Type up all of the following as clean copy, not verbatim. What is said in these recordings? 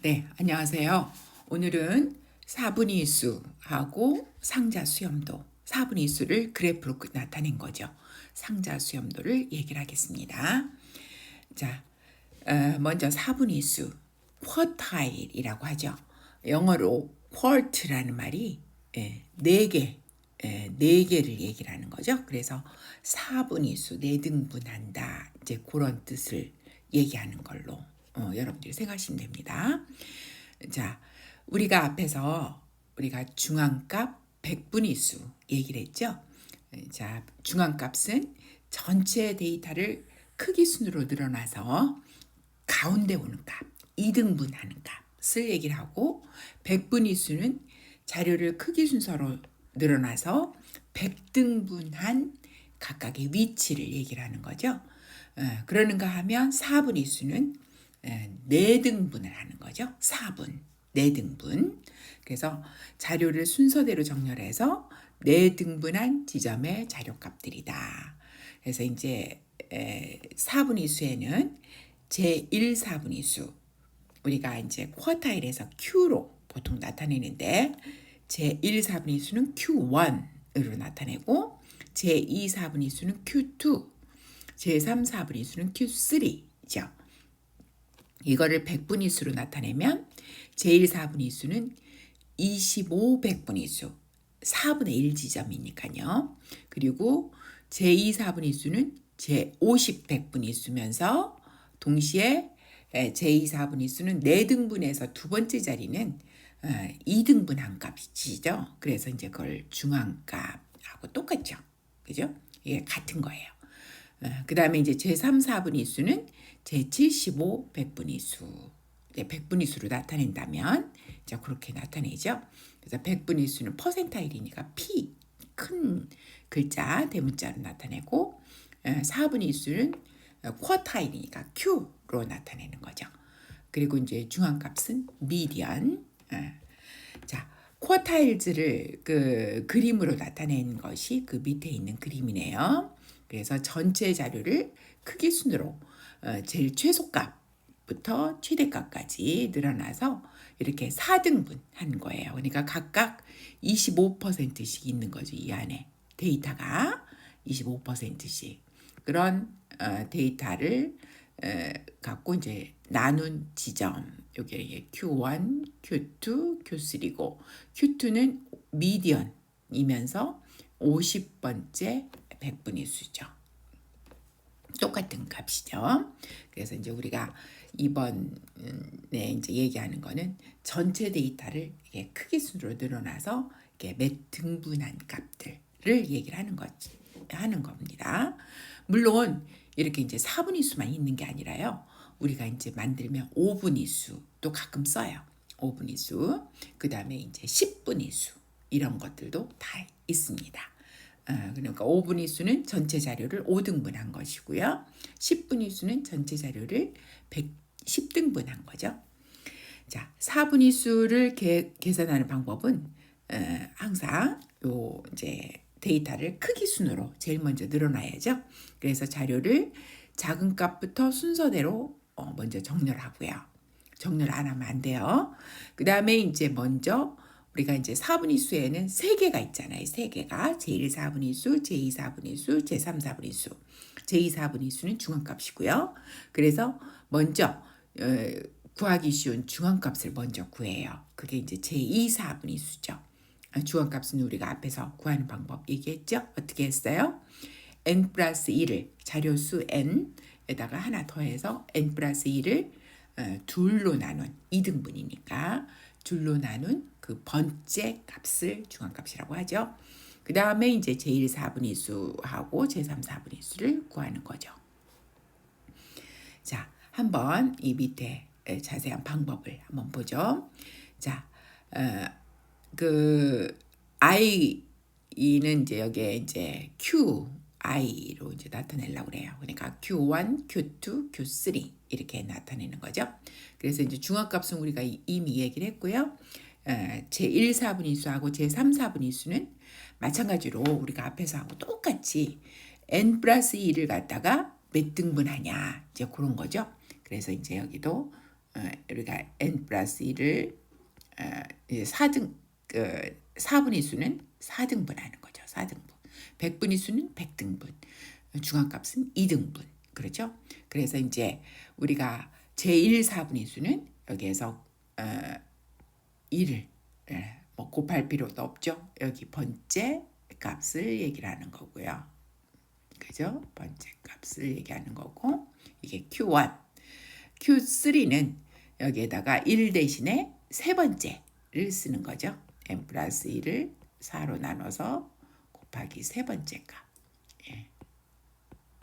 네, 안녕하세요. 오늘은 사분의 수하고 상자 수염도, 사분의 수를 그래프로 나타낸 거죠. 상자 수염도를 얘기를 하겠습니다. 자, 먼저 사분의 수, 쿼타일이라고 하죠. 영어로 quart라는 말이 네 개, 네 개를 얘기를 하는 거죠. 그래서 사분의 수, 네 등분한다. 이제 그런 뜻을 얘기하는 걸로 여러분들이 생각하시면 됩니다. 자, 우리가 앞에서 우리가 중앙값 백분위 수 얘기를 했죠. 자, 중앙값은 전체 데이터를 크기 순으로 늘어나서 가운데 오는 값, 2등분하는 값을 얘기를 하고, 백분위 수는 자료를 크기 순서로 늘어나서 100등분한 각각의 위치를 얘기를 하는 거죠. 그러는가 하면 4분위 수는 4등분을 하는 거죠. 4분, 4등분. 그래서 자료를 순서대로 정렬해서 4등분한 지점의 자료값들이다. 그래서 이제 4분위 수에는 제1 4분위 수, 우리가 이제 쿼타일에서 Q로 보통 나타내는데, 제1 4분위 수는 Q1으로 나타내고, 제2 4분위 수는 Q2, 제3 4분위 수는 Q3죠. 이거를 백분위 수로 나타내면 제1 4분위 수는 25 백분위 수, 4분의 1 지점이니까요. 그리고 제2 4분위 수는 제50 백분위 수면서 동시에 제2 4분위 수는 4등분에서 두 번째 자리는 2등분한 값이죠. 그래서 이제 그걸 중앙값하고 똑같죠. 그죠? 이게 같은 거예요. 그 다음에 이제 제3 4분위 수는 제75 백분위 수, 백분위 수로 나타낸다면 자 그렇게 나타내죠. 그래서 백분위 수는 퍼센타일이니까 P 큰 글자 대문자로 나타내고, 4분위 수는 쿼타일이니까 Q로 나타내는 거죠. 그리고 이제 중앙값은 미디언. 자, 쿼타일즈를 그 그림으로 나타낸 것이 그 밑에 있는 그림이네요. 그래서 전체 자료를 크기 순으로 제일 최소값부터 최대값까지 늘어나서 이렇게 4등분 한 거예요. 그러니까 각각 25%씩 있는 거죠. 이 안에 데이터가 25%씩 그런 데이터를 갖고 이제 나눈 지점, 여기 Q1, Q2, Q3고, Q2는 미디언이면서 50번째 백분위 수죠. 똑같은 값이죠. 그래서 이제 우리가 이번에 이제 얘기하는 거는 전체 데이터를 이게 크기 순으로 늘어나서 이렇게 몇 등분한 값들을 얘기를 하는 겁니다. 물론 이렇게 이제 4분위 수만 있는 게 아니라요. 우리가 이제 만들면 5분위 수도 가끔 써요. 5분위 수, 그 다음에 이제 10분위 수 이런 것들도 다 있습니다. 그러니까 5분위 수는 전체 자료를 5등분한 것이고요. 10분위 수는 전체 자료를 110등분한 거죠. 자, 4분위 수를 계산하는 방법은 항상 요 이제 데이터를 크기 순으로 제일 먼저 늘어놔야죠. 그래서 자료를 작은 값부터 순서대로 먼저 정렬하고요. 정렬 안 하면 안 돼요. 그 다음에 이제 먼저 우리가 이제 4분위 수에는 3개가 있잖아요. 3개가 제1 4분위 수, 제2 4분위 수, 제3 4분위 수. 제2 4분위 수는 중앙값이고요. 그래서 먼저 구하기 쉬운 중앙값을 먼저 구해요. 그게 이제 제2 4분위 수죠. 중앙값은 우리가 앞에서 구하는 방법 얘기했죠. 어떻게 했어요? n 플러스 1을 자료수 n에다가 하나 더해서 n 플러스 1을 둘로 나눈 2등분이니까 둘로 나눈 그 번째 값을 중앙값이라고 하죠. 그 다음에 이제 제1 4분위 수하고 제3 4분위 수를 구하는 거죠. 자, 한번 이 밑에 자세한 방법을 한번 보죠. 자, 그 i는 이제 여기에 이제 QI로 이제 나타내려고 그래요. 그러니까 Q1, Q2, Q3 이렇게 나타내는 거죠. 그래서 이제 중앙값은 우리가 이미 얘기를 했고요. 제1 4분위 수하고 제3 4분위 수는 마찬가지로 우리가 앞에서 하고 똑같이 n 플러스 2를 갖다가 몇 등분하냐 이제 그런 거죠. 그래서 이제 여기도 우리가 n 플러스 1을 4등 4분의 수는 4등분 하는 거죠. 4등분. 100분의 수는 100등분. 중앙값은 2등분. 그렇죠? 그래서 이제 우리가 제1 4분의 수는 여기에서 1을 뭐 곱할 필요도 없죠. 여기 번째 값을 얘기를 하는 거고요. 그죠? 번째 값을 얘기하는 거고 이게 Q1. Q3는 여기에다가 1 대신에 세 번째를 쓰는 거죠. n 플러스 1을 4로 나눠서 곱하기 세 번째 값. 예.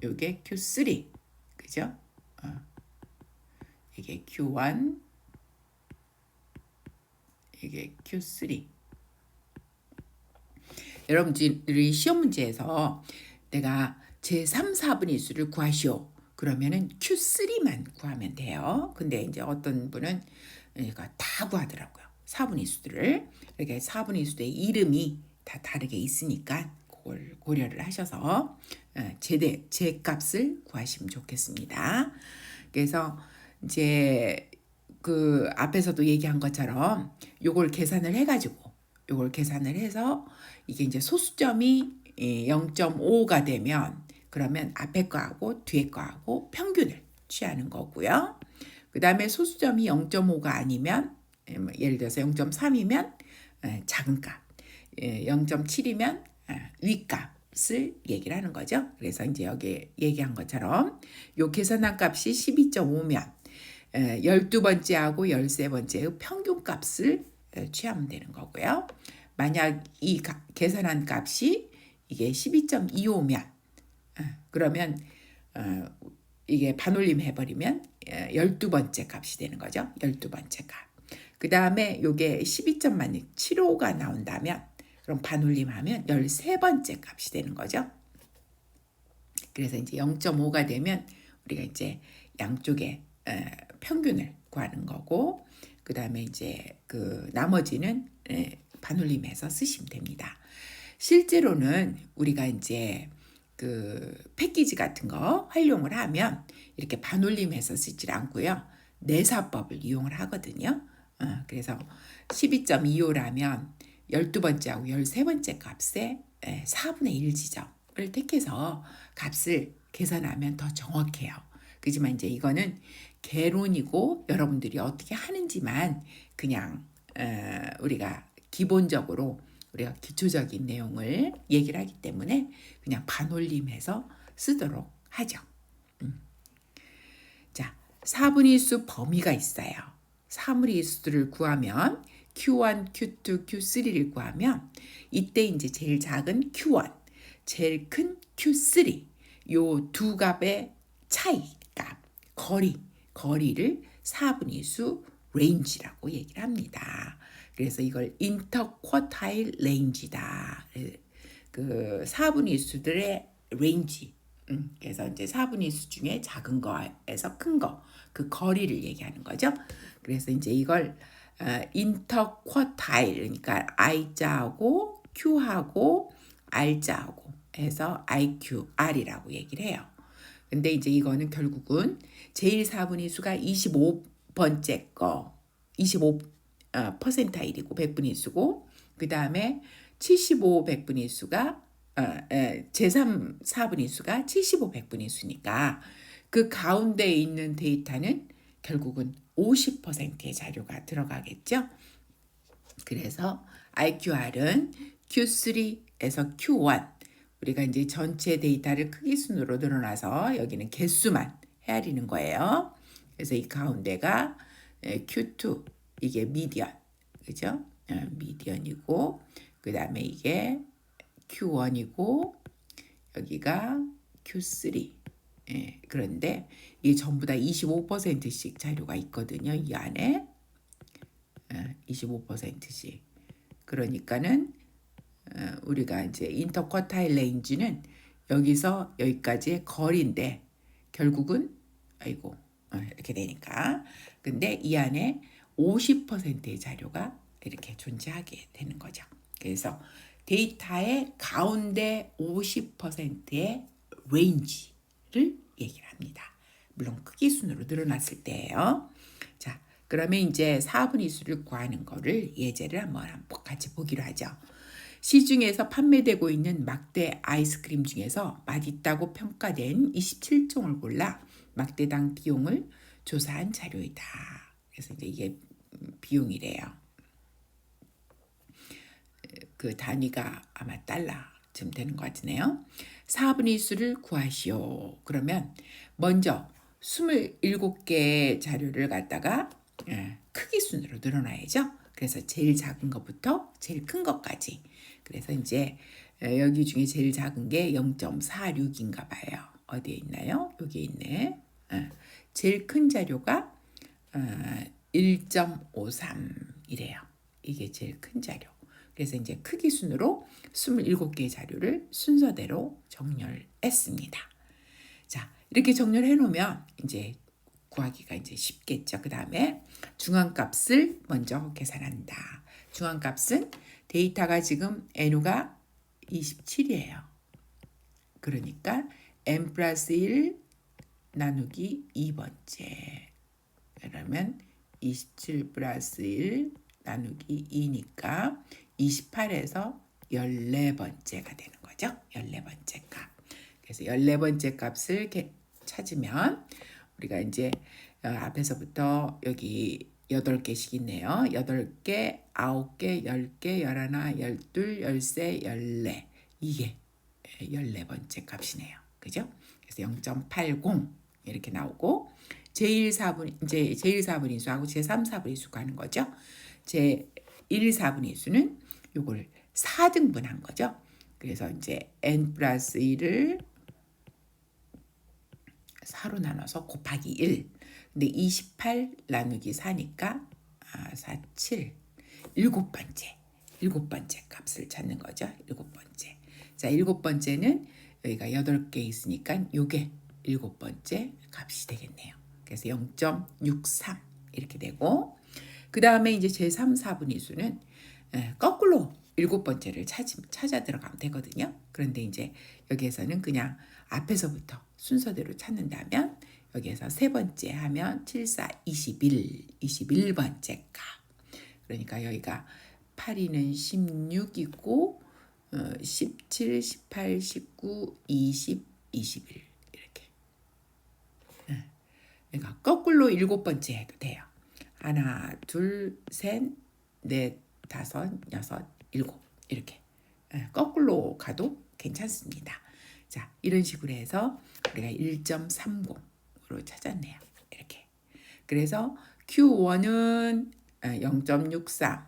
요게 Q3. 그죠? 이게 Q1. 이게 Q3. 여러분들이 시험 문제에서 내가 제3, 4분의 수를 구하시오. 그러면은 Q3만 구하면 돼요. 근데 이제 어떤 분은 다 구하더라고요. 4분의 수들을. 이렇게 4분의 수의 이름이 다 다르게 있으니까 그걸 고려를 하셔서 제 값을 구하시면 좋겠습니다. 그래서 이제 그 앞에서도 얘기한 것처럼 요걸 계산을 해서 이게 이제 소수점이 0.5가 되면 그러면 앞에 거하고 뒤에 거하고 평균을 취하는 거고요. 그 다음에 소수점이 0.5가 아니면 예를 들어서 0.3이면 작은 값, 0.7이면 윗값을 얘기를 하는 거죠. 그래서 이제 여기 얘기한 것처럼 요 계산한 값이 12.5면 12번째하고 13번째의 평균 값을 취하면 되는 거고요. 만약 이 계산한 값이 이게 12.25면 그러면 이게 반올림 해버리면 12번째 값이 되는 거죠. 12번째 값. 그 다음에 이게 12.75가 나온다면 그럼 반올림하면 13번째 값이 되는 거죠. 그래서 이제 0.5가 되면 우리가 이제 양쪽에 평균을 구하는 거고 그 다음에 이제 그 나머지는 반올림해서 쓰시면 됩니다. 실제로는 우리가 이제 그 패키지 같은 거 활용을 하면 이렇게 반올림해서 쓰질 않고요. 내사법을 이용을 하거든요. 그래서 12.25라면 12번째하고 13번째 값에 4분의 1 지점을 택해서 값을 계산하면 더 정확해요. 그지만 이제 이거는 개론이고 여러분들이 어떻게 하는지만 그냥 우리가 기본적으로 우리가 기초적인 내용을 얘기를 하기 때문에 그냥 반올림해서 쓰도록 하죠. 자, 4분의 수 범위가 있어요. 4분의 수를 구하면 Q1, Q2, Q3를 구하면 이때 이제 제일 작은 Q1, 제일 큰 Q3 요 두 값의 차이 값, 거리를 4분의 수 레인지라고 얘기를 합니다. 그래서 이걸 인터쿼타일 레인지다. 그 4분의 수들의 레인지. 그래서 이제 4분의 수 중에 작은 거에서 큰 거, 그 거리를 얘기하는 거죠. 그래서 이제 이걸 인터쿼타일, 그러니까 I자하고 Q하고 R자하고 해서 IQR이라고 얘기를 해요. 근데 이제 이거는 결국은 제일 4분의 수가 25번째 거, 25 퍼센타일이고 100분의 수고 그 다음에 75 100분의 수가 제3 4분의 수가 75 100분의 수니까 그 가운데 있는 데이터는 결국은 50%의 자료가 들어가겠죠. 그래서 IQR은 Q3에서 Q1 우리가 이제 전체 데이터를 크기 순으로 늘어나서 여기는 개수만 헤아리는 거예요. 그래서 이 가운데가 Q2 이게 미디언 그죠? 미디언이고 그 다음에 이게 Q1이고 여기가 Q3 그런데 이게 전부 다 25%씩 자료가 있거든요. 이 안에 25%씩 그러니까는 우리가 이제 인터쿼타일 레인지는 여기서 여기까지의 거리인데 결국은 이렇게 되니까 근데 이 안에 50%의 자료가 이렇게 존재하게 되는 거죠. 그래서 데이터의 가운데 50%의 레인지를 얘기를 합니다. 물론 크기 순으로 늘어났을 때예요. 자, 그러면 이제 4분의 수를 구하는 거를 예제를 한번 같이 보기로 하죠. 시중에서 판매되고 있는 막대 아이스크림 중에서 맛있다고 평가된 27종을 골라 막대당 비용을 조사한 자료이다. 그래서 이제 이게 비용이래요. 그 단위가 아마 달러쯤 되는 것 같으네요. 4분의 수를 구하시오. 그러면 먼저 27개의 자료를 갖다가 크기 순으로 늘어놔야죠. 그래서 제일 작은 것부터 제일 큰 것까지. 그래서 이제 여기 중에 제일 작은 게 0.46인가 봐요. 어디에 있나요? 여기에 있네. 제일 큰 자료가 1.53이래요. 이게 제일 큰 자료. 그래서 이제 크기 순으로 27개의 자료를 순서대로 정렬했습니다. 자, 이렇게 정렬해 놓으면 이제 구하기가 이제 쉽겠죠. 그 다음에 중앙값을 먼저 계산한다. 중앙값은 데이터가 지금 n우가 27이에요. 그러니까 n 플러스 1 나누기 2번째. 그러면 27 플러스 1 나누기 2니까 28에서 14번째가 되는 거죠. 14번째 값. 그래서 14번째 값을 찾으면 우리가 이제 앞에서부터 여기 8개씩 있네요. 8개, 9개, 10개, 11, 12, 13, 14. 이게 14번째 값이네요. 그죠? 그래서 0.80 이렇게 나오고 제1, 4분, 이제 제1, 4분의 수하고 제3, 4분의 수 가는 거죠. 제1, 4분의 수는 요걸 4등분한 거죠. 그래서 이제 n 플러스 1을 4로 나눠서 곱하기 1. 근데 28 나누기 4니까 4, 7. 일곱 번째 값을 찾는 거죠. 일곱 번째. 자, 일곱 번째는 여기가 8개 있으니까 요게 일곱 번째 값이 되겠네요. 그래서 0.63 이렇게 되고 그 다음에 이제 제3, 4분의 수는 거꾸로 일곱 번째를 찾아 들어가면 되거든요. 그런데 이제 여기에서는 그냥 앞에서부터 순서대로 찾는다면 여기에서 세 번째 하면 7, 4, 21, 21번째 값. 그러니까 여기가 8이는 16이고 17, 18, 19, 20, 21 이렇게. 그러니까 거꾸로 일곱 번째 해도 돼요. 하나, 둘, 셋, 넷, 다섯, 여섯, 일곱 이렇게 거꾸로 가도 괜찮습니다. 자, 이런 식으로 해서 우리가 1.30으로 찾았네요. 이렇게. 그래서 Q1은 0.63,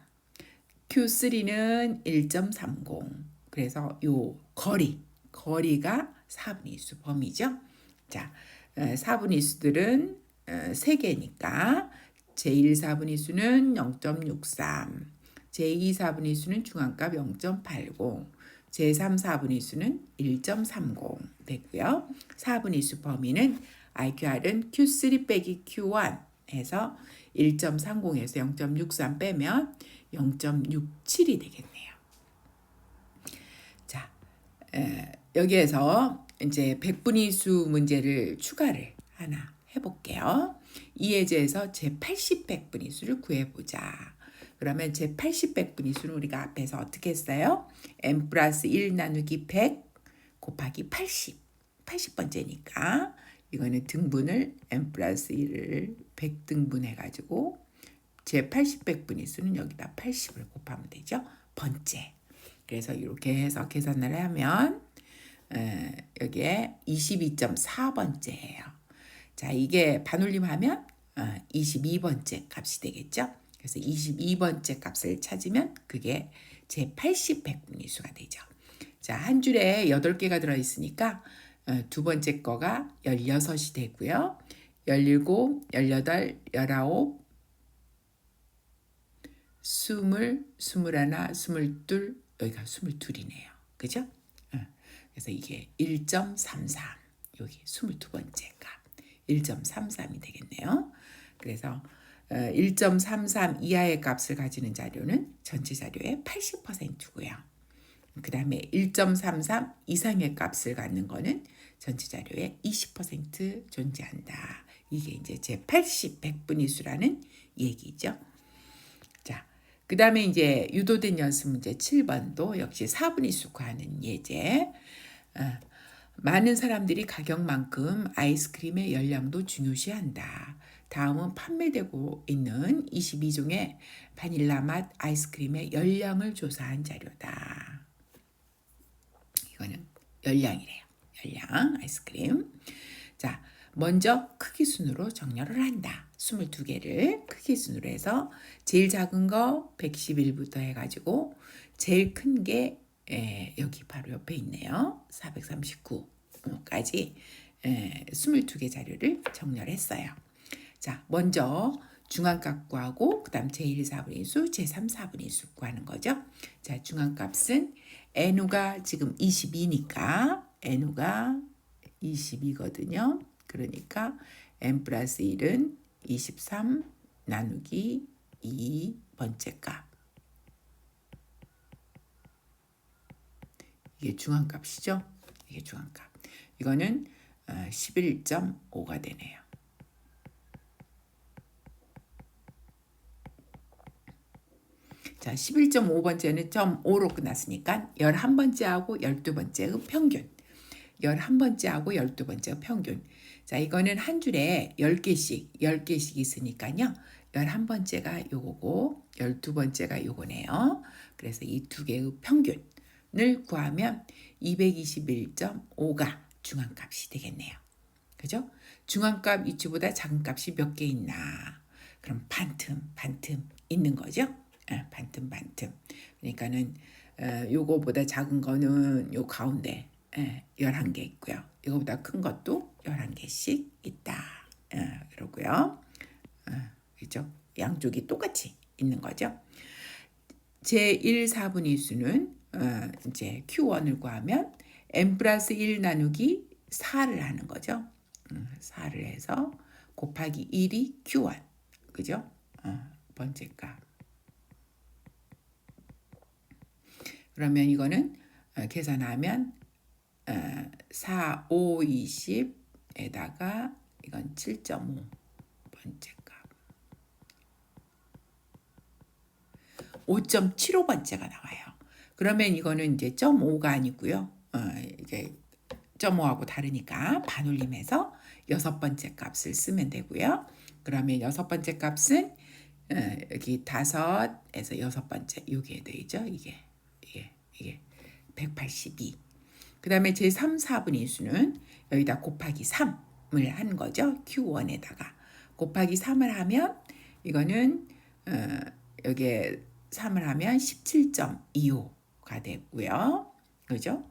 Q3는 1.30. 그래서 요 거리가 4분의 수 범위죠. 자, 4분의 수들은 3개니까 제1 4분의 수는 0.63, 제2 4분의 수는 중앙값 0.80, 제3 4분의 수는 1.30 되고요. 4분의 수 범위는 IQR은 Q3 빼기 Q1 해서 1.30에서 0.63 빼면 0.67이 되겠네요. 자, 여기에서 이제 백분위 수 문제를 추가를 하나 해볼게요. 이 예제에서 제80 백분위 수를 구해보자. 그러면 제80 백분위 수는 우리가 앞에서 어떻게 했어요? n 플러스 1 나누기 100 곱하기 80. 80번째니까 이거는 등분을 n 플러스 1을 100등분 해가지고 제80 백분위 수는 여기다 80을 곱하면 되죠. 번째. 그래서 이렇게 해서 계산을 하면 여기에 22.4번째예요. 자, 이게 반올림하면 22번째 값이 되겠죠. 그래서 22번째 값을 찾으면 그게 제80 백분위 수가 되죠. 자, 한 줄에 8개가 들어있으니까 두 번째 거가 16이 되고요. 17, 18, 19, 20, 21, 22, 여기가 22이네요. 그죠? 그래서 이게 1.33, 여기 22번째 값 1.33이 되겠네요. 그래서 1.33 이하의 값을 가지는 자료는 전체 자료의 80%고요. 그 다음에 1.33 이상의 값을 갖는 거는 전체 자료의 20% 존재한다. 이게 이제 제80 백분위수라는 얘기죠. 자, 그 다음에 이제 유도된 연습 문제 7번도 역시 4분위수 구하는 예제. 어, 많은 사람들이 가격만큼 아이스크림의 열량도 중요시한다. 다음은 판매되고 있는 22종의 바닐라 맛 아이스크림의 열량을 조사한 자료다. 이거는 열량이래요. 열량 아이스크림. 자, 먼저 크기 순으로 정렬을 한다. 22개를 크기 순으로 해서 제일 작은 거 111부터 해가지고 제일 큰 게 여기 바로 옆에 있네요. 439까지 22개 자료를 정렬했어요. 자, 먼저 중앙값 구하고 그 다음 제1 4분위수, 제3 4분위수 구하는 거죠. 자, 중앙값은 n우가 지금 22니까 n우가 22거든요. 그러니까 n 플러스 1은 23 나누기 2번째 값. 이게 중앙값이죠. 이게 중앙값. 이거는 11.5가 되네요. 자, 11.5번째는 0.5로 끝났으니까 11번째하고 12번째의 평균. 11번째하고 12번째의 평균. 자, 이거는 한 줄에 10개씩 있으니까요. 11번째가 요거고 12번째가 요거네요. 그래서 이 두 개의 평균을 구하면 221.5가 중앙값이 되겠네요. 그죠? 중앙값 이치보다 작은 값이 몇 개 있나? 그럼 반틈 있는 거죠? 반틈. 그러니까는 요거보다 작은 거는 요 가운데 11개 있고요. 이거보다 큰 것도 11개씩 있다. 그러고요. 그죠? 양쪽이 똑같이 있는 거죠. 제1 4분위수는 이제 Q1을 구하면 n 플러스 1 나누기 4를 하는 거죠. 4를 해서 곱하기 1이 Q1. 그죠? 번째 값. 그러면 이거는 계산하면 4, 5, 20에다가 이건 7.5 번째 값. 5.75번째가 나와요. 그러면 이거는 이제 0.5가 아니고요. 이제 0.5하고 다르니까 반올림해서 6번째 값을 쓰면 되고요. 그러면 6번째 값은 여기 5에서 6번째 요게 되죠. 이게 182. 그 다음에 제3, 4분위수는 여기다 곱하기 3을 하는 거죠. Q1에다가 곱하기 3을 하면 이거는 여기에 3을 하면 17.25가 되고요. 그죠?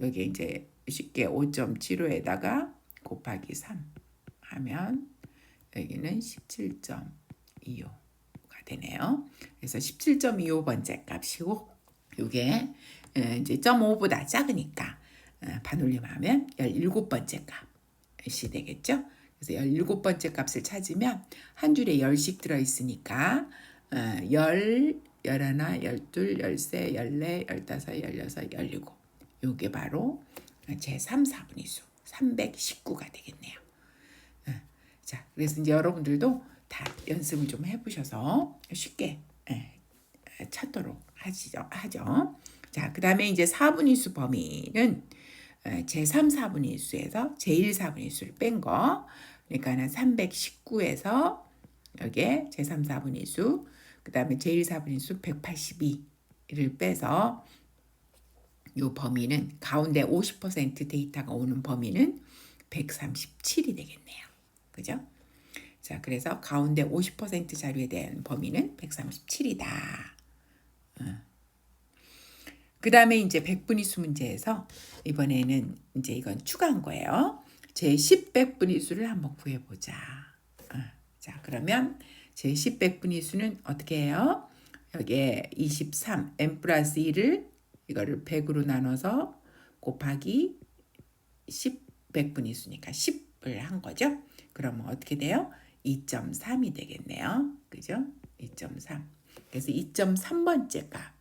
여기 이제 쉽게 5.75에다가 곱하기 3 하면 여기는 17.25가 되네요. 그래서 17.25번째 값이고 이게 이제 0.5보다 작으니까 반올림하면 17번째 값이 되겠죠. 그래서 17번째 값을 찾으면 한 줄에 10씩 들어있으니까 10, 11, 12, 13, 14, 15, 16, 17 요게 바로 제3, 4분위수 319가 되겠네요. 자, 그래서 이제 여러분들도 다 연습을 좀 해보셔서 쉽게 찾도록 하죠. 자, 그 다음에 이제 4분위수 범위는 제3 4분위수에서 제1 4분위수를 뺀 거. 그러니까는 319에서 여기에 제3 4분위수, 그 다음에 제1 4분위수 182를 빼서 요 범위는 가운데 50% 데이터가 오는 범위는 137이 되겠네요. 그죠? 자, 그래서 가운데 50% 자료에 대한 범위는 137이다. 그 다음에 이제 100분위수 문제에서 이번에는 이제 이건 추가한 거예요. 제 10백분위수를 한번 구해보자. 자, 그러면 제 10백분위수는 어떻게 해요? 여기에 23 n 플러스 1을 이거를 100으로 나눠서 곱하기 10 백분위수니까 10을 한 거죠. 그러면 어떻게 돼요? 2.3이 되겠네요. 그죠? 2.3. 그래서 2.3번째 값.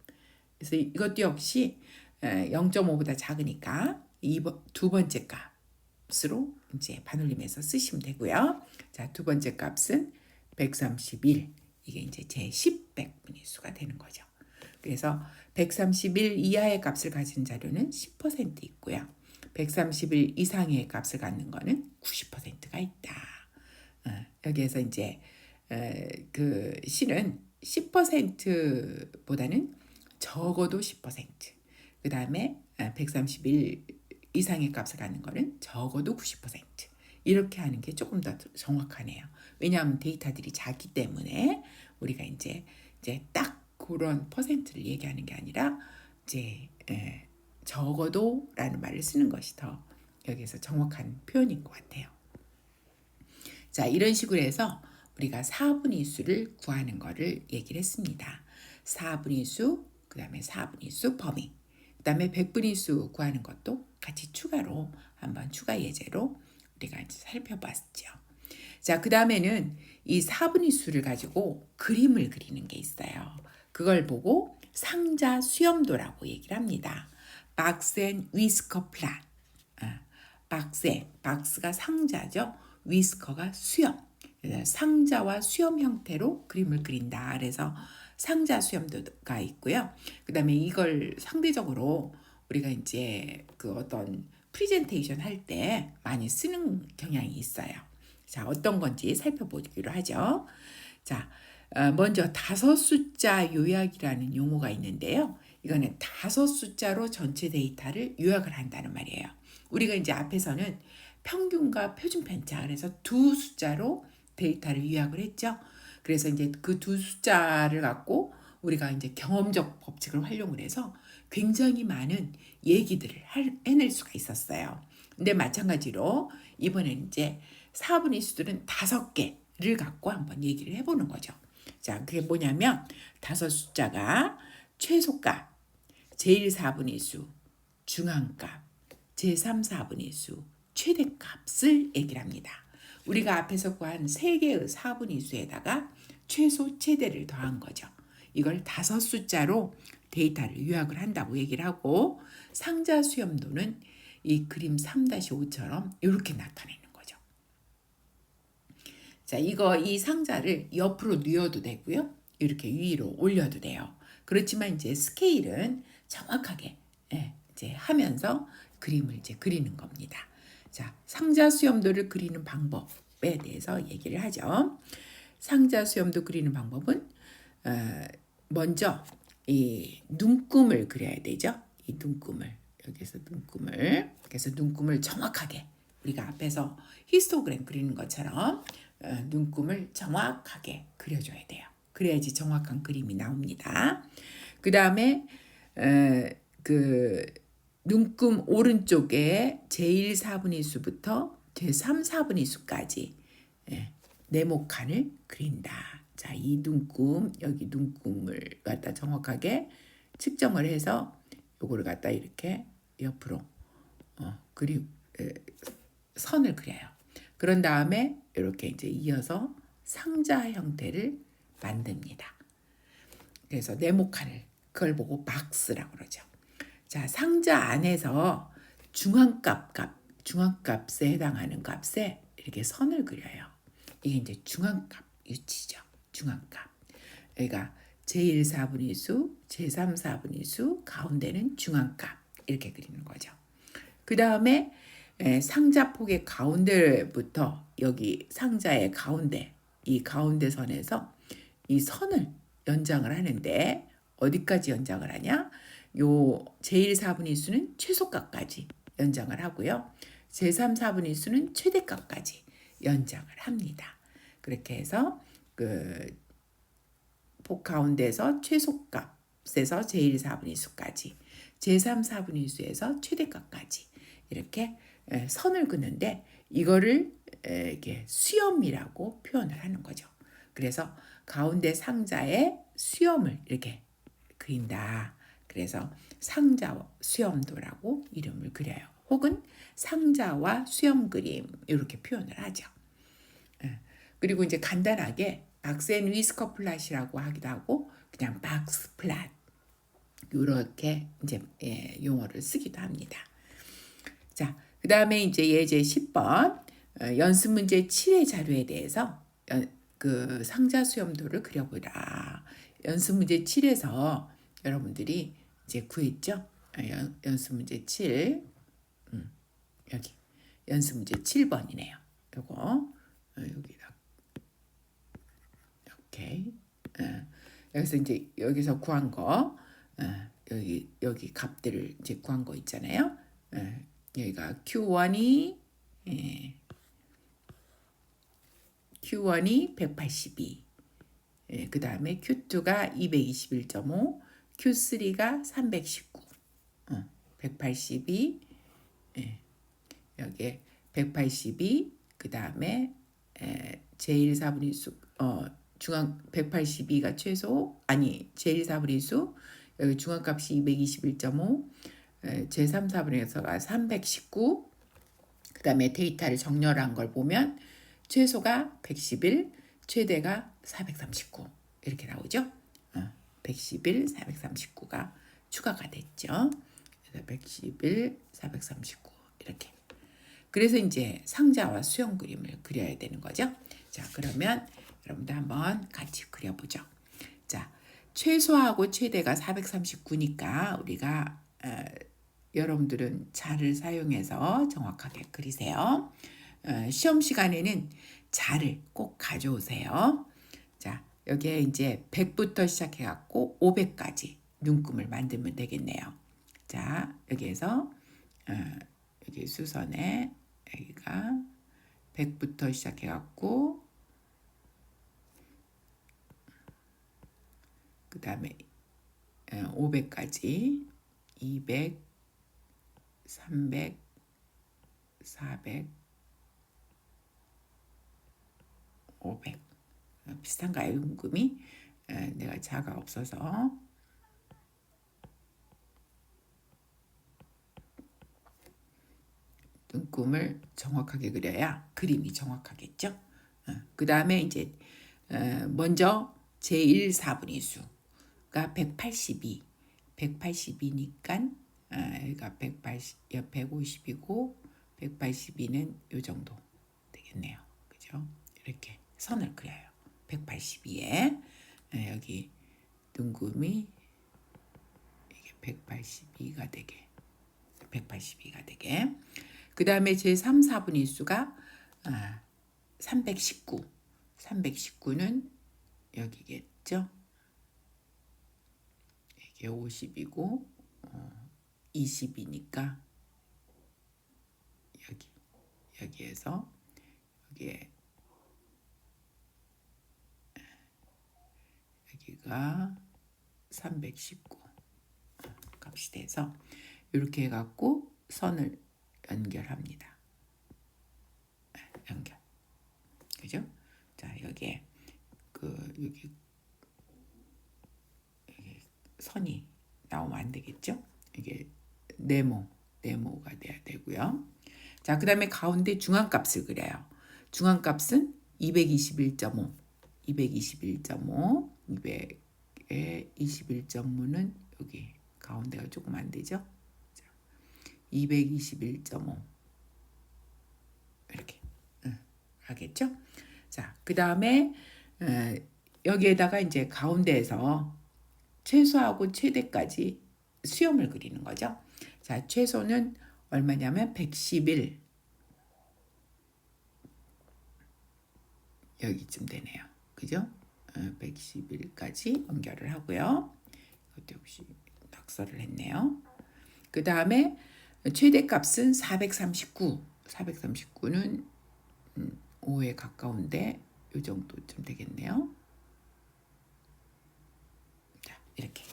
그래서 이것도 역시 0.5보다 작으니까 두 번째 값으로 이제 반올림해서 쓰시면 되고요. 자, 두 번째 값은 131 이게 이제 제10백분위수가 되는 거죠. 그래서 131 이하의 값을 가진 자료는 10% 있고요. 131 이상의 값을 갖는 거는 90%가 있다. 여기에서 이제 그 실은 10%보다는 적어도 10%, 그 다음에 131 이상의 값을 갖는 거는 적어도 90%, 이렇게 하는 게 조금 더 정확하네요. 왜냐하면 데이터들이 작기 때문에 우리가 이제 딱 그런 퍼센트를 얘기하는 게 아니라 이제 적어도라는 말을 쓰는 것이 더 여기서 정확한 표현인 것 같아요. 자, 이런 식으로 해서 우리가 4분의 수를 구하는 거를 얘기를 했습니다. 4분의 수, 그 다음에 4분의 수 범위, 그 다음에 100분의 수 구하는 것도 같이 추가로 한번 추가 예제로 우리가 이제 살펴봤죠. 자, 그 다음에는 이 4분의 수를 가지고 그림을 그리는 게 있어요. 그걸 보고 상자 수염도라고 얘기를 합니다. 박스 앤 위스커 플랫. 박스가 상자죠. 위스커가 수염. 상자와 수염 형태로 그림을 그린다. 그래서 상자 수염도가 있고요. 그 다음에 이걸 상대적으로 우리가 이제 그 어떤 프리젠테이션 할 때 많이 쓰는 경향이 있어요. 자, 어떤 건지 살펴보기로 하죠. 자, 먼저 다섯 숫자 요약이라는 용어가 있는데요. 이거는 다섯 숫자로 전체 데이터를 요약을 한다는 말이에요. 우리가 이제 앞에서는 평균과 표준 편차, 그래서 두 숫자로 데이터를 요약을 했죠. 그래서 이제 그 두 숫자를 갖고 우리가 이제 경험적 법칙을 활용을 해서 굉장히 많은 얘기들을 해낼 수가 있었어요. 근데 마찬가지로 이번엔 이제 4분의 수들은 5개를 갖고 한번 얘기를 해보는 거죠. 자, 그게 뭐냐면 다섯 숫자가 최소값, 제1 4분의 수, 중앙값, 제3 4분의 수, 최대값을 얘기를 합니다. 우리가 앞에서 구한 3개의 4분의 수에다가 최소, 최대를 더한 거죠. 이걸 다섯 숫자로 데이터를 요약을 한다고 얘기를 하고, 상자 수염도는 이 그림 3-5처럼 이렇게 나타내는 거죠. 자, 이 상자를 옆으로 뉘어도 되고요. 이렇게 위로 올려도 돼요. 그렇지만 이제 스케일은 정확하게 이제 하면서 그림을 이제 그리는 겁니다. 자, 상자 수염도를 그리는 방법에 대해서 얘기를 하죠. 상자 수염도 그리는 방법은 먼저 이 눈금을 그려야 되죠. 이 눈금을, 여기서 눈금을, 그래서 눈금을 정확하게 우리가 앞에서 히스토그램 그리는 것처럼 눈금을 정확하게 그려줘야 돼요. 그래야지 정확한 그림이 나옵니다. 그 다음에 그 눈금 오른쪽에 제1 4분의 수부터 제3 4분의 수까지 네모칸을 그린다. 자, 이 눈금, 여기 눈금을 갖다 정확하게 측정을 해서 요거를 갖다 이렇게 옆으로 선을 그려요. 그런 다음에 이렇게 이제 이어서 상자 형태를 만듭니다. 그래서 네모칸을, 그걸 보고 박스라고 그러죠. 자, 상자 안에서 중앙값에 해당하는 값에 이렇게 선을 그려요. 이게 이제 중앙값 위치죠. 중앙값. 그러니까 제1 4분의 수, 제3 4분의 수, 가운데는 중앙값, 이렇게 그리는 거죠. 그 다음에 상자 폭의 가운데부터 여기 상자의 가운데, 이 가운데 선에서 이 선을 연장을 하는데 어디까지 연장을 하냐? 요 제1 4분의 수는 최소값까지 연장을 하고요. 제3 4분의 수는 최대값까지 연장을 합니다. 그렇게 해서 그 폭 가운데서 최소값에서 제1 4분의 수까지, 제3 4분의 수에서 최대값까지 이렇게 선을 그는데 이거를 이렇게 수염이라고 표현을 하는 거죠. 그래서 가운데 상자에 수염을 이렇게 그린다. 그래서 상자 수염도라고 이름을 그려요. 혹은 상자와 수염 그림 이렇게 표현을 하죠. 그리고 이제 간단하게 박스 앤 위스커 플랫이라고 하기도 하고 그냥 박스 플랫 이렇게 이제 용어를 쓰기도 합니다. 자, 그다음에 이제 예제 10번 연습 문제 7의 자료에 대해서 그 상자 수염도를 그려보라. 연습 문제 7에서 여러분들이 이제 구했죠? 연습 문제 7. 여기 연습 문제 7번이네요. 요거 여기다 이렇게 여기서 이제 여기서 구한 거 여기 값들을 이제 구한 거 있잖아요. 여기가 Q1이 Q1이 182, 그 다음에 Q2가 221.5, Q3가 319, 182, 여기에 182, 그 다음에 제1 4분의수 중앙 182가 최소 아니 제1 4분의수 여기 중앙값이 221.5, 제3 4분의수가 319, 그 다음에 데이터를 정렬한 걸 보면 최소가 111, 최대가 439 이렇게 나오죠. 111, 439가 추가가 됐죠. 그래서 111, 439 이렇게. 그래서 이제 상자와 수영 그림을 그려야 되는 거죠. 자, 그러면 여러분들 한번 같이 그려보죠. 자, 최소하고 최대가 439니까 우리가 여러분들은 자를 사용해서 정확하게 그리세요. 시험 시간에는 자를 꼭 가져오세요. 자, 여기에 이제 100부터 시작해 갖고 500까지 눈금을 만들면 되겠네요. 자, 여기에서 여기 수선에 여기가 100부터 시작해 갖고 그 다음에 500까지 200, 300, 400, 500 비슷한가요? 눈금이 내가 자가 없어서 눈금을 정확하게 그려야 그림이 정확하겠죠. 그 다음에 이제 먼저 제1 4분의 수가 182, 182니까 여기가 150이고 182는 요 정도 되겠네요. 그죠? 이렇게 선을 그려요. 182에 여기 눈금이 이게 182가 되게 182가 되게. 그 다음에 제3 4분의 수가 319. 319는 여기겠죠. 이게 50이고 20이니까 여기에서 여기가 319 값이 돼서 이렇게 해갖고 선을 연결합니다. 연결. 그죠? 자, 여기에 여기 선이 나오면 안 되겠죠? 이게 네모가 돼야 되고요. 자, 그 다음에 가운데 중앙값을 그려요. 중앙값은 221.5, 221.5, 200에 21.5는 여기 가운데가 조금 안 되죠? 221.5 이렇게 하겠죠? 자, 그 다음에 여기에다가 이제 가운데에서 최소하고 최대까지 수염을 그리는 거죠. 자, 최소는 얼마냐면 111 여기쯤 되네요. 그죠? 111까지 연결을 하고요. 이것도 역시 낙서를 했네요. 그 다음에 최대값은 439. 439는 5에 가까운데 이 정도쯤 되겠네요. 자, 이렇게.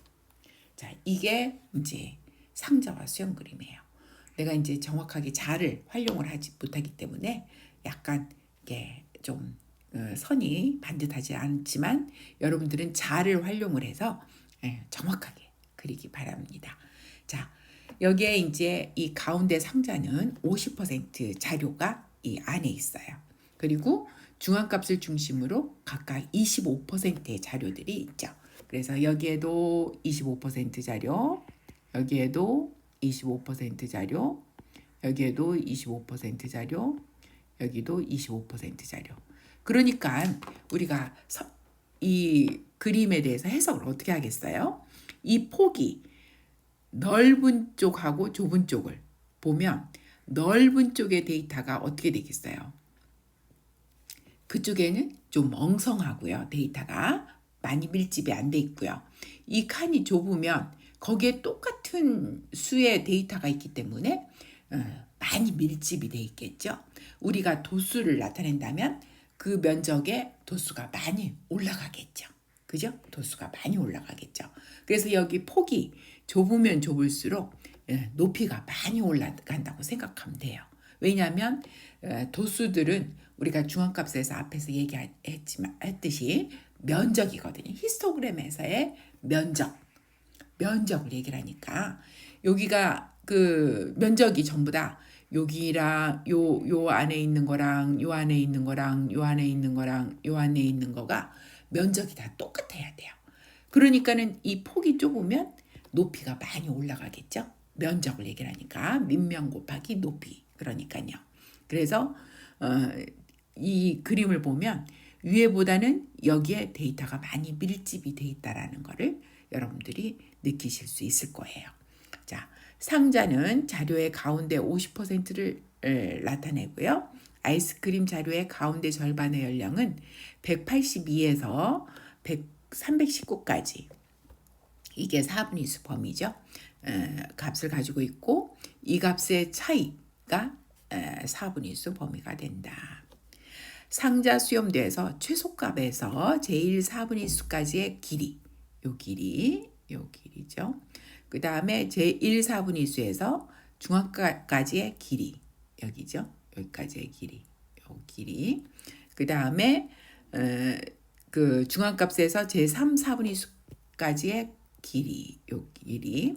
자, 이게 이제 상자와 수영 그림이에요. 내가 이제 정확하게 자를 활용을 하지 못하기 때문에 약간 이게 좀 선이 반듯하지 않지만 여러분들은 자를 활용을 해서 정확하게 그리기 바랍니다. 자, 여기에 이제 이 가운데 상자는 50% 자료가 이 안에 있어요. 그리고 중앙값을 중심으로 각각 25%의 자료들이 있죠. 그래서 여기에도 25% 자료, 여기에도 25% 자료, 여기에도 25% 자료, 여기도 25% 자료. 그러니까 우리가 이 그림에 대해서 해석을 어떻게 하겠어요? 이 폭이 넓은 쪽하고 좁은 쪽을 보면 넓은 쪽의 데이터가 어떻게 되겠어요? 그쪽에는 좀 엉성하고요. 데이터가 많이 밀집이 안 돼 있고요. 이 칸이 좁으면 거기에 똑같은 수의 데이터가 있기 때문에 많이 밀집이 돼 있겠죠. 우리가 도수를 나타낸다면 그 면적의 도수가 많이 올라가겠죠. 그죠? 도수가 많이 올라가겠죠. 그래서 여기 폭이 좁으면 좁을수록 높이가 많이 올라간다고 생각하면 돼요. 왜냐하면 도수들은 우리가 중앙값에서 앞에서 얘기했듯이 면적이거든요. 히스토그램에서의 면적을 얘기를 하니까 여기가 그 면적이 전부 다 여기랑 요 안에 있는 거랑 요 안에 있는 거랑 요 안에 있는 거랑 요 안에 있는 거가 면적이 다 똑같아야 돼요. 그러니까는 이 폭이 좁으면 높이가 많이 올라가겠죠. 면적을 얘기를 하니까 밑면 곱하기 높이. 그러니까요. 그래서 이 그림을 보면 위에보다는 여기에 데이터가 많이 밀집이 돼 있다라는 거를 여러분들이 느끼실 수 있을 거예요. 자, 상자는 자료의 가운데 50%를 나타내고요. 아이스크림 자료의 가운데 절반의 연령은 182에서 319까지 이게 4분의 2수 범위죠. 값을 가지고 있고 이 값의 차이가 4분의 2수 범위가 된다. 상자 수염대에서 최소값에서 제1 4분의 2수까지의 길이, 요 길이죠. 그 다음에 제1 4분의 2수에서 중앙값까지의 길이, 여기죠. 여기까지의 길이, 요 길이. 그 다음에 그 중앙값에서 제3 4분의 2수까지의 길이, 요 길이.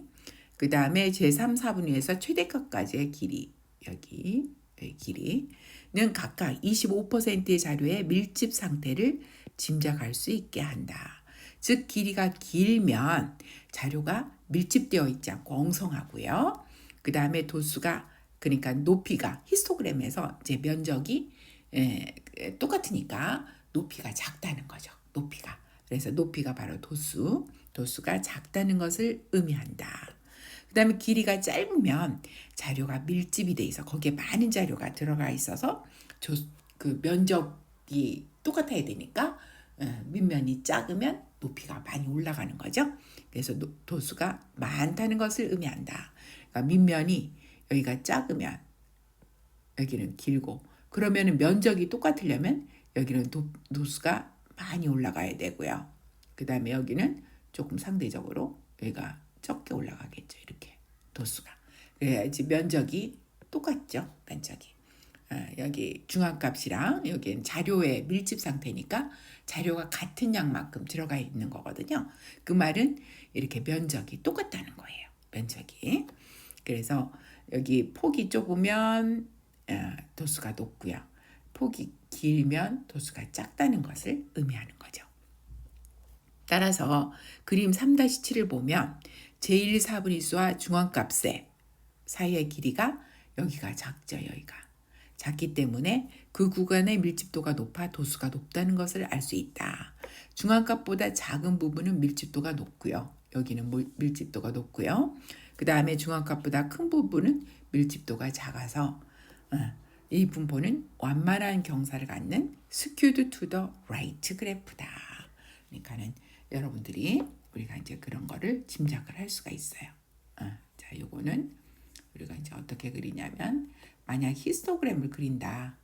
그 다음에 제3 4분의 2에서 최대값까지의 길이, 여기 길이는 각각 25%의 자료의 밀집 상태를 짐작할 수 있게 한다. 즉 길이가 길면 자료가 밀집되어 있지 않고 엉성하고요. 그 다음에 도수가 그러니까 높이가 히스토그램에서 이제 면적이 똑같으니까 높이가 작다는 거죠. 높이가. 그래서 높이가 바로 도수가 작다는 것을 의미한다. 그 다음에 길이가 짧으면 자료가 밀집이 돼 있어 거기에 많은 자료가 들어가 있어서 그 면적이 똑같아야 되니까 밑면이 작으면 높이가 많이 올라가는 거죠. 그래서 도수가 많다는 것을 의미한다. 그러니까 밑면이 여기가 작으면 여기는 길고 그러면 면적이 똑같으려면 여기는 도수가 많이 올라가야 되고요. 그 다음에 여기는 조금 상대적으로 여기가 적게 올라가겠죠. 이렇게 도수가. 그래야지 면적이 똑같죠. 면적이. 여기 중앙값이랑 여기는 자료의 밀집 상태니까 자료가 같은 양만큼 들어가 있는 거거든요. 그 말은 이렇게 면적이 똑같다는 거예요. 면적이. 그래서 여기 폭이 좁으면 도수가 높고요. 폭이 길면 도수가 작다는 것을 의미하는 거죠. 따라서 그림 3-7을 보면 제1 4분의 2수와 중앙값의 사이의 길이가 여기가 작죠. 여기가 작기 때문에 그 구간의 밀집도가 높아 도수가 높다는 것을 알 수 있다. 중앙값보다 작은 부분은 밀집도가 높고요. 여기는 밀집도가 높고요. 그 다음에 중앙값보다 큰 부분은 밀집도가 작아서 이 분포는 완만한 경사를 갖는 skewed to the right 그래프다. 그러니까는 여러분들이 우리가 이제 그런 거를 짐작을 할 수가 있어요. 자, 요거는 우리가 이제 어떻게 그리냐면 만약 히스토그램을 그린다.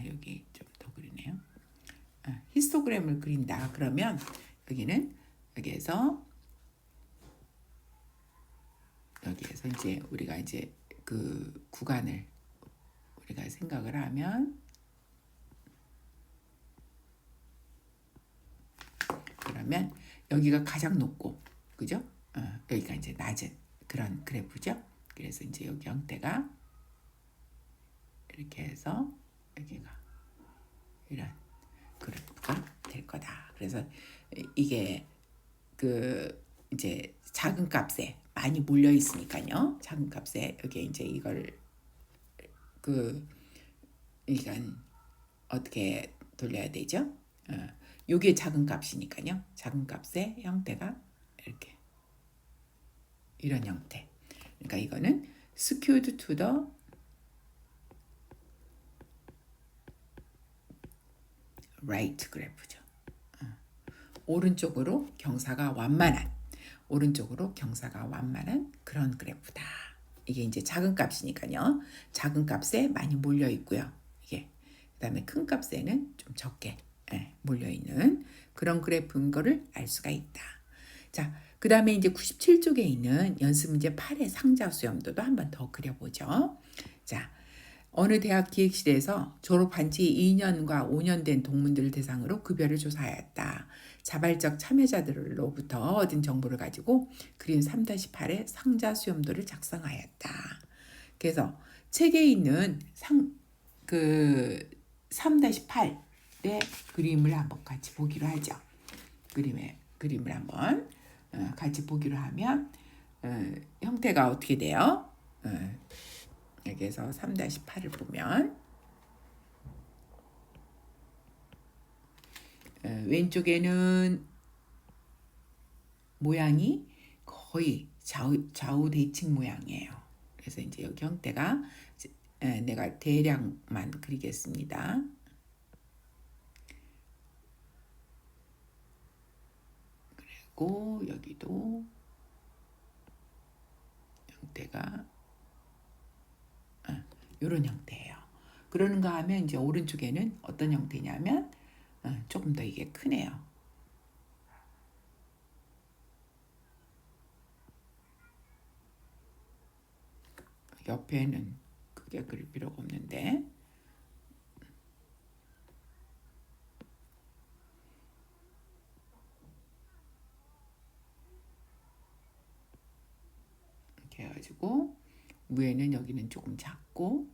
여기 좀 더 그리네요. 히스토그램을 그린다. 그러면 여기는 여기에서 이제 우리가 이제 그 구간을 우리가 생각을 하면 그러면 여기가 가장 높고 그죠? 여기가 이제 낮은 그런 그래프죠. 그래서 이제 여기 형태가 이렇게 해서 여기가 이런 그래프가 될 거다. 그래서 이게 그 이제 작은 값에 많이 몰려 있으니까요. 작은 값에 여기 이제 이걸 이건 어떻게 돌려야 되죠. 요게 작은 값이니까요. 작은 값의 형태가 이렇게 이런 형태. 그러니까 이거는 skewed to the right 그래프죠. 오른쪽으로 경사가 완만한 그런 그래프다. 이게 이제 작은 값이니까요. 작은 값에 많이 몰려 있고요. 이게 그다음에 큰 값에는 좀 적게 몰려 있는 그런 그래프인 거를 알 수가 있다. 자, 그다음에 이제 97쪽에 있는 연습 문제 8의 상자 수염도도 한번 더 그려보죠. 자, 어느 대학 기획실에서 졸업한 지 2년과 5년 된 동문들을 대상으로 급여를 조사하였다. 자발적 참여자들로부터 얻은 정보를 가지고 그림 3-8의 상자 수염도를 작성하였다. 그래서 책에 있는 그 3-8의 그림을 한번 같이 보기로 하죠. 그림을 한번 같이 보기로 하면 형태가 어떻게 돼요? 여기에서 3-8을 보면 왼쪽에는 모양이 거의 좌우 대칭 모양이에요. 그래서 이제 여기 형태가 내가 대략만 그리겠습니다. 그리고 여기도 형태가 이런 형태예요. 그러는가 하면 이제 오른쪽에는 어떤 형태냐면 조금 더 이게 크네요. 옆에는 크게 그릴 필요가 없는데 이렇게 해가지고 위에는 여기는 조금 작고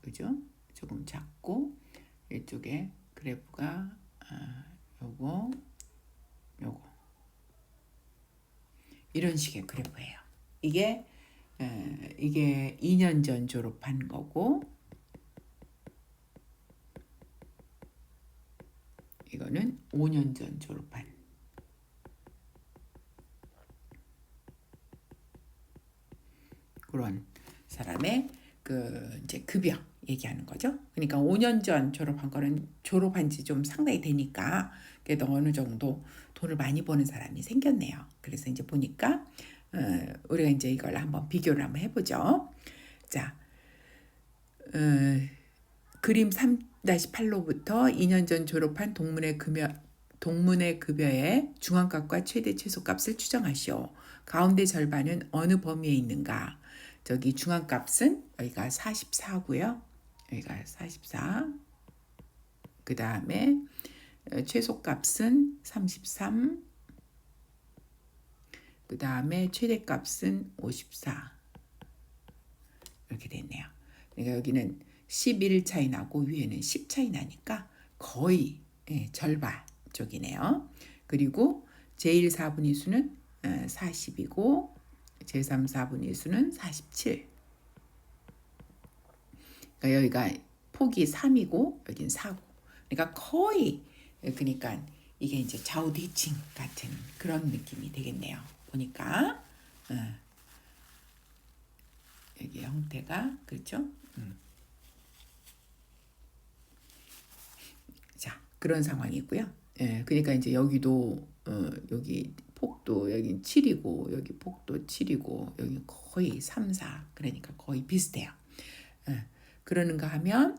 그죠? 조금 작고 이쪽에 그래프가 요거 이런 식의 그래프예요. 이게 2년 전 졸업한 거고 이거는 5년 전 졸업한 그런 사람의 그 이제 급여 얘기하는 거죠. 그러니까 5년 전 졸업한 거는 졸업한 지 좀 상당히 되니까 그래도 어느 정도 돈을 많이 버는 사람이 생겼네요. 그래서 이제 보니까 우리가 이제 이걸 한번 비교를 한번 해보죠. 자, 그림 3-8로부터 2년 전 졸업한 동문의 급여의 중앙값과 최대 최소값을 추정하시오. 가운데 절반은 어느 범위에 있는가? 저기 중앙값은 여기가 44고요. 여기가 44. 그 다음에 최소값은 33. 그 다음에 최대값은 54. 이렇게 됐네요. 그러니까 여기는 11 차이 나고 위에는 10 차이 나니까 거의 절반 쪽이네요. 그리고 제1 4분의 수는 40이고 제3 4분의 수는 47. 그러니까 여기가 폭이 3이고 여긴 4고. 그러니까 거의 그러니까 이게 이제 좌우 대칭 같은 그런 느낌이 되겠네요. 보니까 여기 형태가 그렇죠? 자, 그런 상황이고요. 그러니까 이제 여기도 여기 폭도 여기 7이고 여기 폭도 7이고 여기 거의 3, 4 그러니까 거의 비슷해요. 그러는가 하면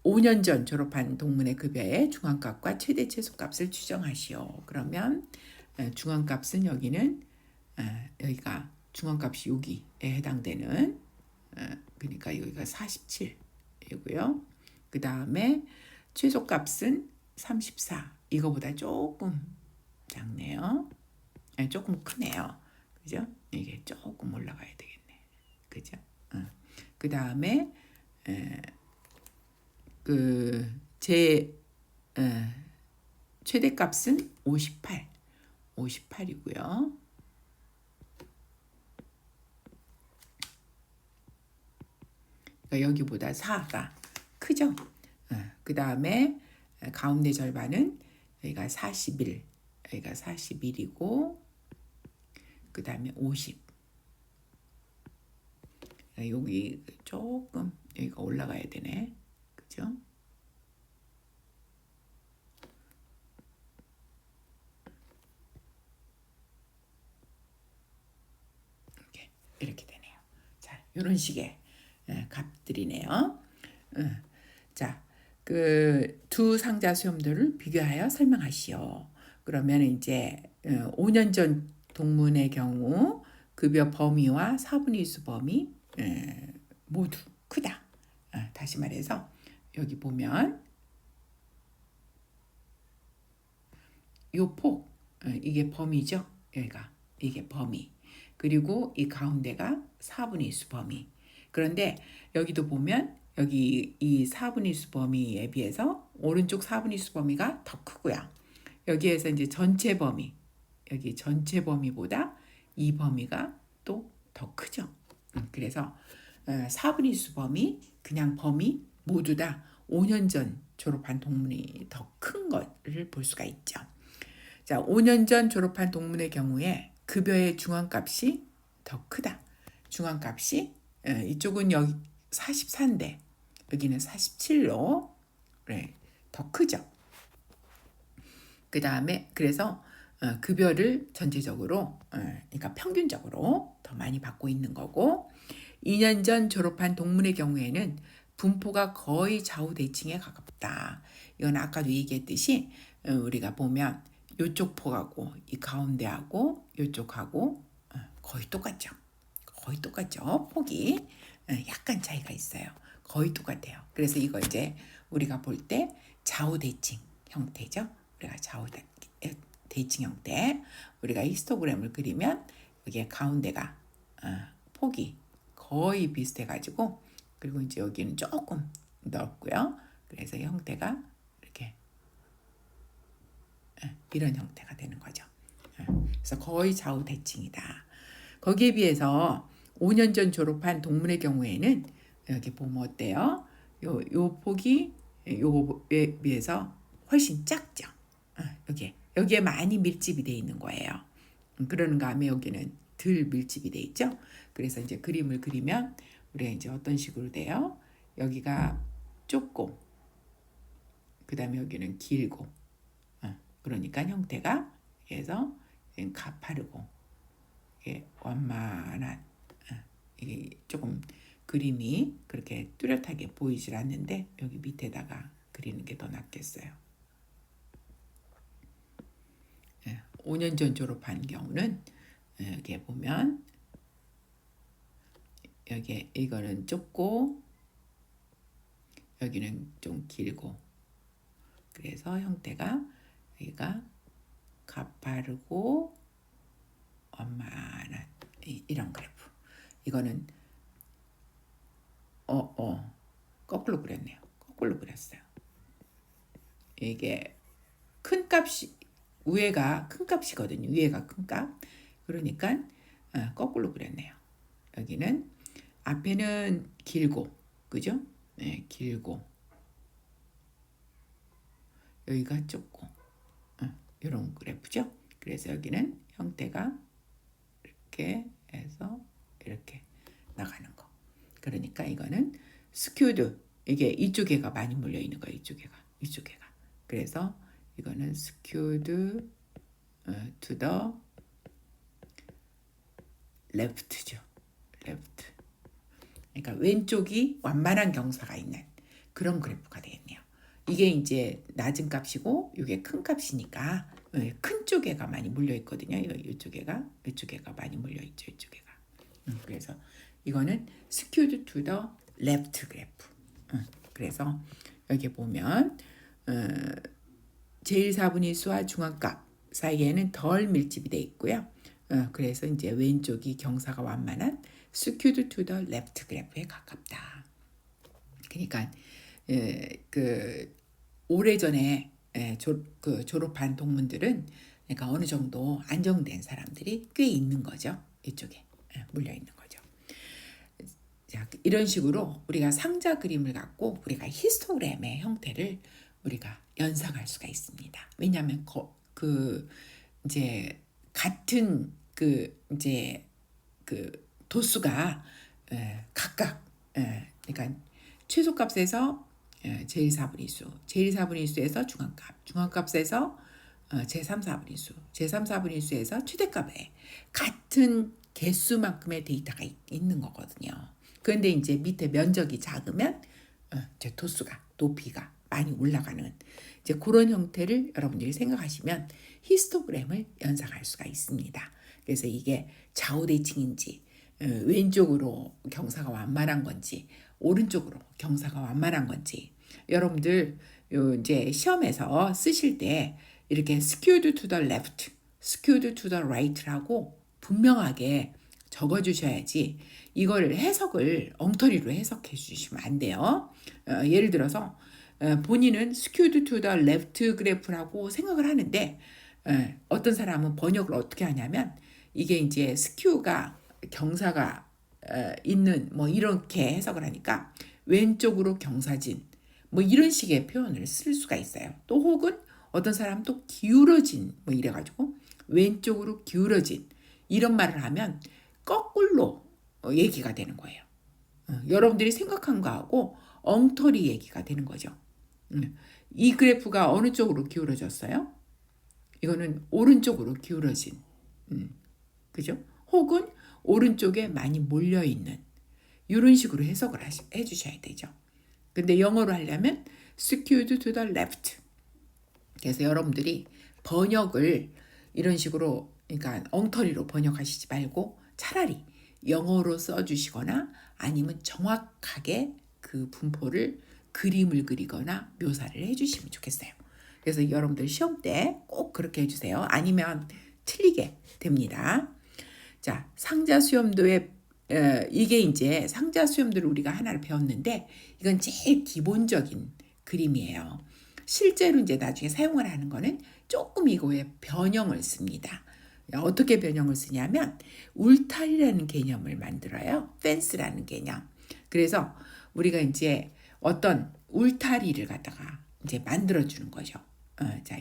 5년 전 졸업한 동문의 급여의 중앙값과 최대 최소값을 추정하시오. 그러면 중앙값은 여기는 여기가 중앙값이 여기에 해당되는 그러니까 여기가 47이고요. 그 다음에 최소값은 34. 이거보다 조금 작네요. 조금 크네요. 그죠? 이게 조금 올라가야 되겠네. 그죠? 그 다음에 제 최대값은 58. 58이고요. 그러니까 여기보다 4가 크죠? 그 다음에 가운데 절반은 여기가 41, 여기가 41이고 그 다음에 50. 여기 조금 여기가 올라가야 되네. 그죠? 이렇게 되네요. 자, 이런 식의 값들이네요. 자, 그 두 상자 수염도를 비교하여 설명하시오. 그러면 이제 5년 전 동문의 경우 급여 범위와 4분의 1수 범위 모두 크다. 다시 말해서 여기 보면 요 폭, 이게 범위죠. 여기가 이게 범위. 그리고 이 가운데가 4분의 1수 범위. 그런데 여기도 보면 여기 이 4분의 1수 범위에 비해서 오른쪽 4분의 1수 범위가 더 크고요. 여기에서 이제 전체 범위, 여기 전체 범위보다 이 범위가 또 더 크죠. 그래서 4분의 1수 범위, 그냥 범위 모두 다 5년 전 졸업한 동문이 더 큰 것을 볼 수가 있죠. 자, 5년 전 졸업한 동문의 경우에 급여의 중앙값이 더 크다. 중앙값이 이쪽은 여기 44인데 여기는 47로 더 크죠. 그 다음에 그래서 급여를 전체적으로 그러니까 평균적으로 더 많이 받고 있는 거고 2년 전 졸업한 동문의 경우에는 분포가 거의 좌우대칭에 가깝다. 이건 아까도 얘기했듯이 우리가 보면 이쪽 폭하고 이 가운데하고 이쪽하고 거의 똑같죠. 거의 똑같죠. 폭이 약간 차이가 있어요. 거의 똑같아요. 그래서 이거 이제 우리가 볼 때 좌우대칭 형태죠. 우리가 좌우대칭 형태. 우리가 히스토그램을 그리면 여기에 가운데가 폭이 거의 비슷해가지고 그리고 이제 여기는 조금 넓고요. 그래서 형태가 이렇게 이런 형태가 되는 거죠. 그래서 거의 좌우대칭이다. 거기에 비해서 5년 전 졸업한 동문의 경우에는 여기 보면 어때요? 요 폭이 요에 비해서 훨씬 작죠. 여기에 많이 밀집이 돼 있는 거예요. 그러는가 하면 여기는 덜 밀집이 돼 있죠. 그래서 이제 그림을 그리면 우리가 이제 어떤 식으로 돼요? 여기가 좁고 그 다음에 여기는 길고 그러니까 형태가 그래서 가파르고 이게 완만한 이게 조금 그림이 그렇게 뚜렷하게 보이질 않는데 여기 밑에다가 그리는 게 더 낫겠어요. 5년 전 졸업한 경우는 여기에 보면 여기 이거는 좁고 여기는 좀 길고 그래서 형태가 여기가 가파르고 완만한 이런 그래프. 이거는 거꾸로 그렸네요. 거꾸로 그렸어요. 이게 큰 값이 위에가 큰 값이거든요. 위에가 큰 값. 그러니까 거꾸로 그렸네요. 여기는 앞에는 길고 그죠? 네, 길고 여기가 좁고 이런 그래프죠. 그래서 여기는 형태가 이렇게 해서 이렇게 나가는 거. 그러니까 이거는 스큐드 이게 이쪽에가 많이 몰려 있는 거예요. 이쪽에가. 그래서 이거는 skewed to the left죠. left. 그러니까 왼쪽이 완만한 경사가 있는 그런 그래프가 되겠네요. 이게 이제 낮은 값이고 이게 큰 값이니까 큰 쪽에가 많이 물려 있거든요. 이쪽에가 많이 물려 있죠. 이쪽에가. 그래서 이거는 skewed to the left 그래프. 그래서 여기 보면 제일 4분의 1수와 중앙값 사이에는 덜 밀집이 돼 있고요. 그래서 이제 왼쪽이 경사가 완만한 skewed to the left 그래프에 가깝다. 그러니까 그 오래전에 졸업한 동문들은 그러니까 어느 정도 안정된 사람들이 꽤 있는 거죠. 이쪽에 물려 있는 거죠. 자, 이런 식으로 우리가 상자 그림을 갖고 우리가 히스토그램의 형태를 우리가 연상할 수가 있습니다. 왜냐하면 그 이제 같은 그 이제 그 도수가 각각 그러니까 최소값에서 제일 4분의 수, 제일 4분의 수에서 중앙값, 중앙값에서 제3 4분의 수, 제3 4분의 수에서 최대값에 같은 개수만큼의 데이터가 있는 거거든요. 그런데 이제 밑에 면적이 작으면 이제 도수가 높이가 많이 올라가는 이제 그런 형태를 여러분들이 생각하시면 히스토그램을 연상할 수가 있습니다. 그래서 이게 좌우대칭인지 왼쪽으로 경사가 완만한 건지 오른쪽으로 경사가 완만한 건지 여러분들 이제 시험에서 쓰실 때 이렇게 skewed to the left, skewed to the right라고 분명하게 적어 주셔야지 이걸 해석을 엉터리로 해석해 주시면 안 돼요. 예를 들어서 본인은 skewed to the left 그래프라고 생각을 하는데 어떤 사람은 번역을 어떻게 하냐면 이게 이제 skew가 경사가 있는 뭐 이렇게 해석을 하니까 왼쪽으로 경사진 뭐 이런 식의 표현을 쓸 수가 있어요. 또 혹은 어떤 사람 또 기울어진 뭐 이래가지고 왼쪽으로 기울어진 이런 말을 하면 거꾸로 얘기가 되는 거예요. 여러분들이 생각한 거하고 엉터리 얘기가 되는 거죠. 이 그래프가 어느 쪽으로 기울어졌어요? 이거는 오른쪽으로 기울어진, 그죠? 혹은 오른쪽에 많이 몰려있는 이런 식으로 해석을 해주셔야 되죠. 근데 영어로 하려면 skewed to the left. 그래서 여러분들이 번역을 이런 식으로 그러니까 엉터리로 번역하시지 말고 차라리 영어로 써주시거나 아니면 정확하게 그 분포를 그림을 그리거나 묘사를 해주시면 좋겠어요. 그래서 여러분들 시험 때 꼭 그렇게 해주세요. 아니면 틀리게 됩니다. 자, 상자 수염도의 이게 이제 상자 수염도를 우리가 하나를 배웠는데 이건 제일 기본적인 그림이에요. 실제로 이제 나중에 사용을 하는 거는 조금 이거에 변형을 씁니다. 어떻게 변형을 쓰냐면 울타리라는 개념을 만들어요. 펜스라는 개념. 그래서 우리가 이제 어떤 울타리를 갖다가 이제 만들어 주는 거죠. 자,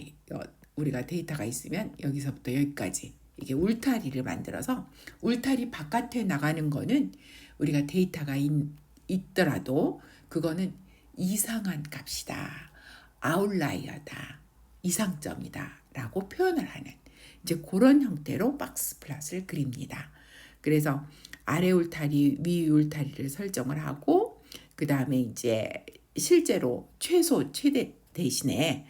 우리가 데이터가 있으면 여기서부터 여기까지 이게 울타리를 만들어서 울타리 바깥에 나가는 거는 우리가 데이터가 있더라도 그거는 이상한 값이다. 아웃라이어다. 이상점이다. 라고 표현을 하는 이제 그런 형태로 박스 플롯을 그립니다. 그래서 아래 울타리, 위 울타리를 설정을 하고 그 다음에 이제 실제로 최소, 최대 대신에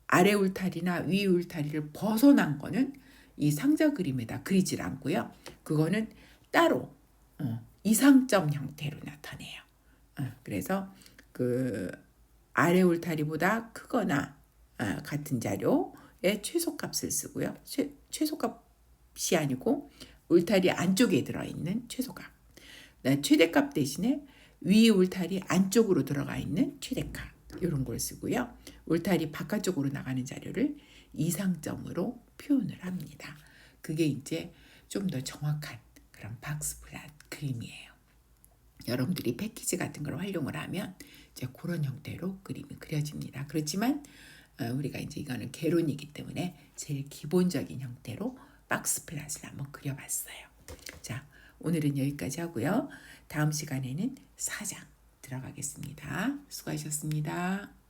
아래 울타리나 위 울타리를 벗어난 거는 이 상자 그림에다 그리질 않고요. 그거는 따로 이상점 형태로 나타내요. 그래서 그 아래 울타리보다 크거나 같은 자료의 최소값을 쓰고요. 최소값이 아니고 울타리 안쪽에 들어있는 최소값. 최대값 대신에 위 울타리 안쪽으로 들어가 있는 최대값. 이런 걸 쓰고요. 울타리 바깥쪽으로 나가는 자료를 이상점으로 표현을 합니다. 그게 이제 좀 더 정확한 그런 박스 플롯 그림이에요. 여러분들이 패키지 같은 걸 활용을 하면 이제 그런 형태로 그림이 그려집니다. 그렇지만 우리가 이제 이거는 개론이기 때문에 제일 기본적인 형태로 박스 플롯을 한번 그려봤어요. 자, 오늘은 여기까지 하고요. 다음 시간에는 4장 들어가겠습니다. 수고하셨습니다.